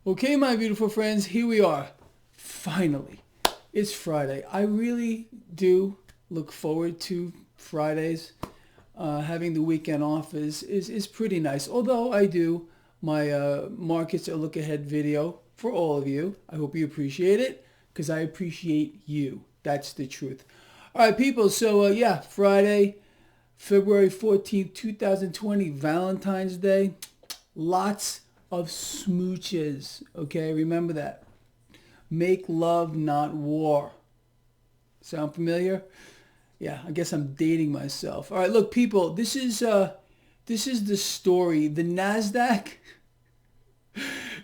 Okay, my beautiful friends, here we are. Finally, it's Friday. I really do look forward to Fridays. Having the weekend off is pretty nice. Although I do my markets or look ahead video for all of you. I hope you appreciate it because I appreciate you. That's the truth. All right, people. So Friday, February 14th, 2020, Valentine's Day. Lots of smooches. Okay, remember that. Make love, not war. Sound familiar? Yeah, I guess I'm dating myself. All right, look, people. This is the story. The Nasdaq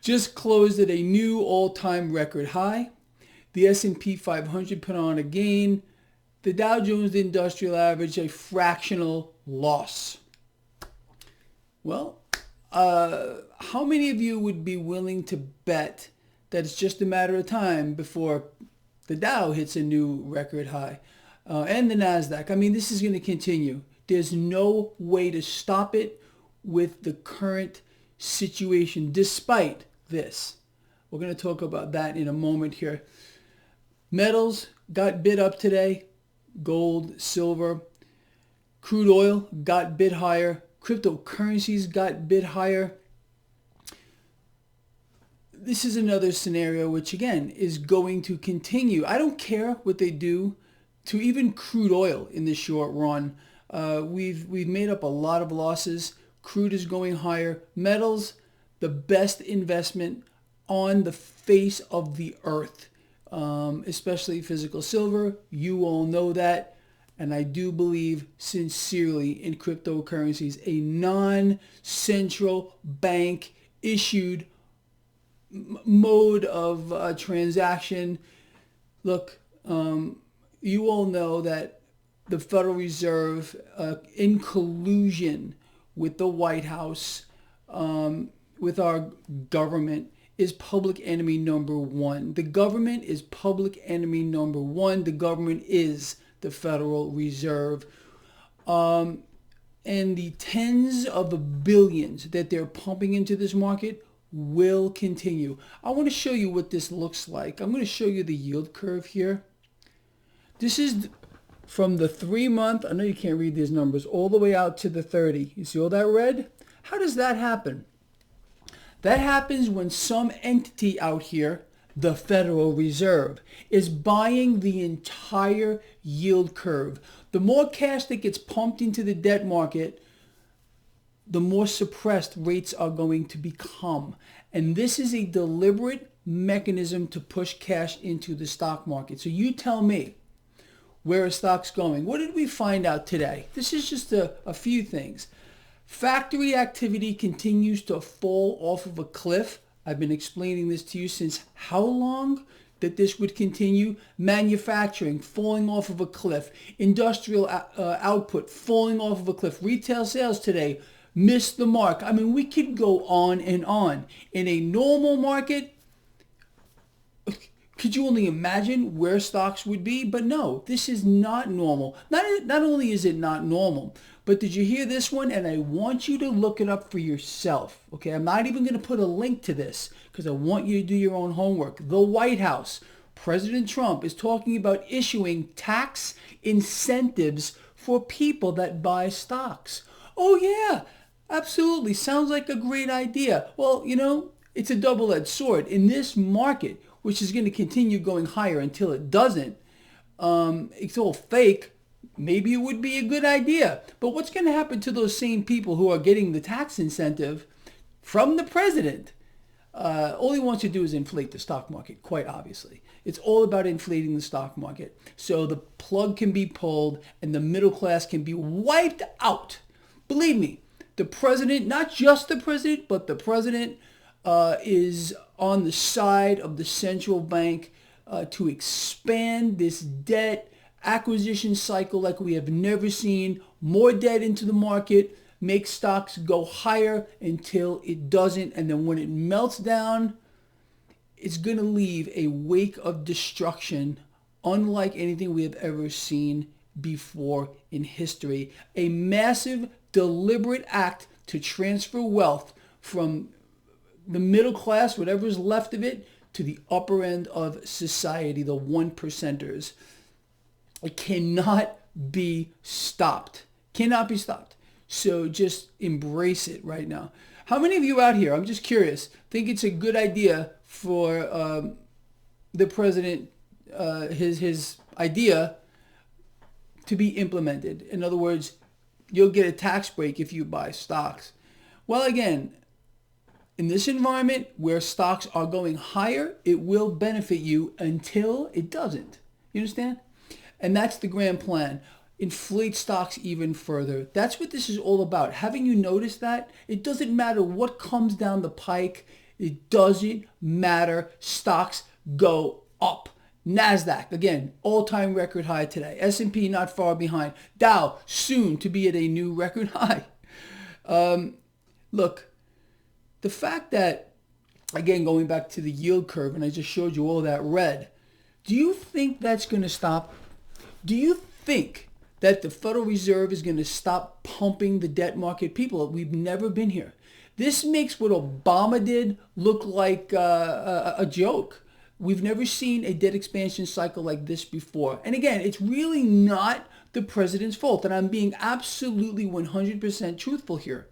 just closed at a new all-time record high. The S&P 500 put on a gain. The Dow Jones Industrial Average a fractional loss. Well, how many of you would be willing to bet that it's just a matter of time before the Dow hits a new record high and the Nasdaq? I mean, this is going to continue. There's no way to stop it with the current situation, despite this. We're going to talk about that in a moment here. Metals got bid up today. Gold, silver, crude oil got bid higher. Cryptocurrencies got bid higher. This is another scenario which, again, is going to continue. I don't care what they do to even crude oil in the short run. We've made up a lot of losses. Crude is going higher. Metals, the best investment on the face of the earth, especially physical silver. You all know that. And I do believe sincerely in cryptocurrencies, a non-central bank issued mode of transaction. Look, you all know that the Federal Reserve, in collusion with the White House, with our government, is public enemy number one. The government is public enemy number one. The government is the Federal Reserve. And the tens of billions that they're pumping into this market will continue. I want to show you what this looks like. I'm going to show you the yield curve here. This is from the 3-month, I know you can't read these numbers, all the way out to the 30. You see all that red? How does that happen? That happens when some entity out here, the Federal Reserve, is buying the entire yield curve. The more cash that gets pumped into the debt market, the more suppressed rates are going to become. And this is a deliberate mechanism to push cash into the stock market. So you tell me, where are stocks going? What did we find out today? This is just a few things. Factory activity continues to fall off of a cliff. I've been explaining this to you since how long that this would continue. Manufacturing falling off of a cliff. Industrial output falling off of a cliff. Retail sales today missed the mark. I mean, we could go on and on. In a normal market, could you only imagine where stocks would be? But no, this is not normal. Not only is it not normal, but did you hear this one? And I want you to look it up for yourself. Okay, I'm not even going to put a link to this because I want you to do your own homework. The White House, President Trump is talking about issuing tax incentives for people that buy stocks. Oh yeah, absolutely. Sounds like a great idea. Well, you know, it's a double-edged sword. In this market, which is going to continue going higher until it doesn't, it's all fake. Maybe it would be a good idea. But what's going to happen to those same people who are getting the tax incentive from the president? All he wants to do is inflate the stock market, quite obviously. It's all about inflating the stock market. So the plug can be pulled and the middle class can be wiped out. Believe me, the president, not just the president, but the president is on the side of the central bank to expand this debt acquisition cycle like we have never seen. More debt into the market, make stocks go higher until it doesn't. And then when it melts down, it's going to leave a wake of destruction unlike anything we have ever seen before in history. A massive, deliberate act to transfer wealth from the middle class, whatever's left of it, to the upper end of society, the one percenters. It cannot be stopped. Cannot be stopped. So just embrace it right now. How many of you out here, I'm just curious, think it's a good idea for the president, his idea to be implemented? In other words, you'll get a tax break if you buy stocks. Well, again, in this environment where stocks are going higher, it will benefit you until it doesn't. You understand? And that's the grand plan. Inflate stocks even further. That's what this is all about. Haven't you noticed that? It doesn't matter what comes down the pike. It doesn't matter. Stocks go up. NASDAQ, again, all-time record high today. S&P not far behind. Dow, soon to be at a new record high. Look, the fact that, again, going back to the yield curve, and I just showed you all that red, do you think that's going to stop? Do you think that the Federal Reserve is going to stop pumping the debt market? People, we've never been here. This makes what Obama did look like a joke. We've never seen a debt expansion cycle like this before. And again, it's really not the president's fault, and I'm being absolutely 100% truthful here.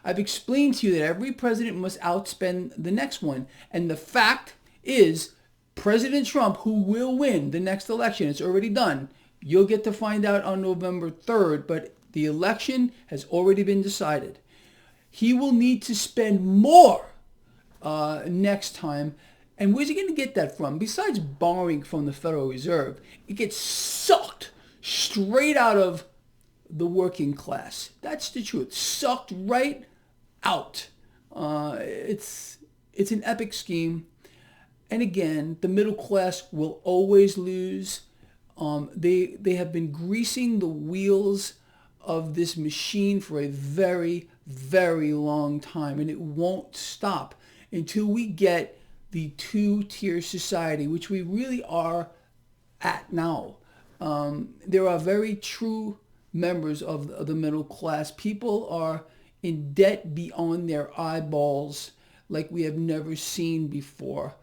I've explained to you that every president must outspend the next one. And the fact is, President Trump, who will win the next election, it's already done. You'll get to find out on November 3rd, but the election has already been decided. He will need to spend more next time. And where's he going to get that from? Besides borrowing from the Federal Reserve, it gets sucked straight out of the working class. That's the truth. Sucked right out. It's an epic scheme. And again, the middle class will always lose. They have been greasing the wheels of this machine for a very, very long time, and it won't stop until we get the two-tier society, which we really are at now. There are very true members of the middle class. People are in debt beyond their eyeballs like we have never seen before.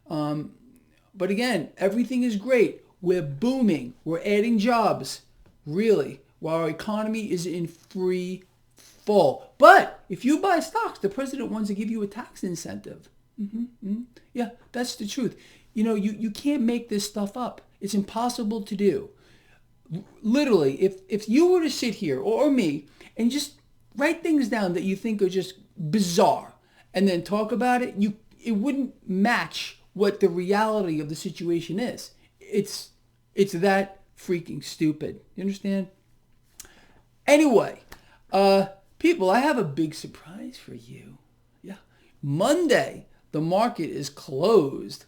But again, everything is great. We're booming. We're adding jobs. Really. While our economy is in free fall. But if you buy stocks, the president wants to give you a tax incentive. Yeah, that's the truth. You know, you can't make this stuff up. It's impossible to do. Literally, if you were to sit here, or me, and just write things down that you think are just bizarre, and then talk about it, it wouldn't match what the reality of the situation is. It's that freaking stupid. You understand? Anyway, people, I have a big surprise for you. Yeah. Monday, the market is closed.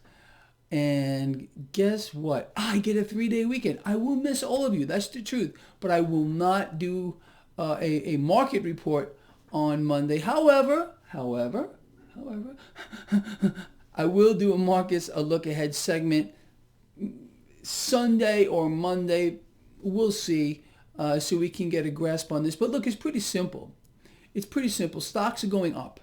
And guess what? I get a 3-day weekend. I will miss all of you. That's the truth. But I will not do a market report on Monday. However, I will do a look ahead segment Sunday or Monday. We'll see, so we can get a grasp on this. But look, it's pretty simple. It's pretty simple. Stocks are going up,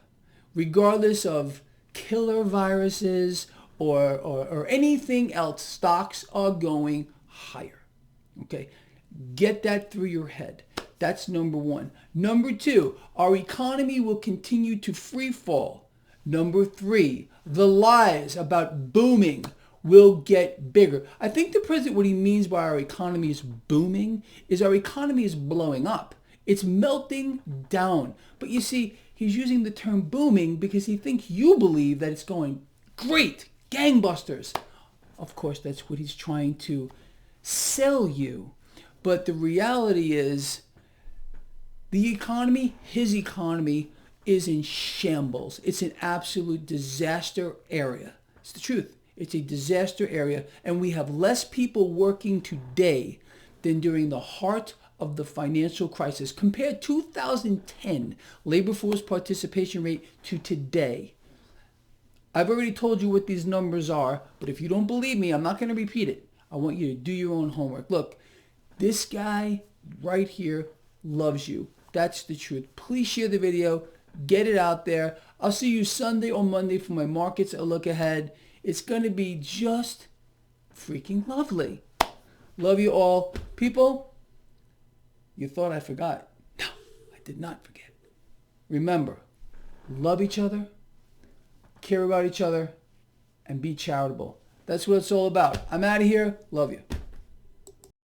regardless of killer viruses or anything else. Stocks are going higher. Okay, get that through your head. That's number one. Number two, our economy will continue to free fall. Number three, the lies about booming will get bigger. I think the president, what he means by our economy is booming, is our economy is blowing up. It's melting down. But you see, he's using the term booming because he thinks you believe that it's going great, gangbusters. Of course, that's what he's trying to sell you. But the reality is, the economy, his economy, is in shambles. It's an absolute disaster area. It's the truth. It's a disaster area, and we have less people working today than during the heart of the financial crisis. Compare 2010 labor force participation rate to today. I've already told you what these numbers are, but if you don't believe me, I'm not going to repeat it. I want you to do your own homework. Look, this guy right here loves you. That's the truth. Please share the video. Get it out there. I'll see you Sunday or Monday for my markets a look ahead. It's going to be just freaking lovely. Love you all. People, you thought I forgot. No, I did not forget. Remember, love each other, care about each other, and be charitable. That's what it's all about. I'm out of here. Love you.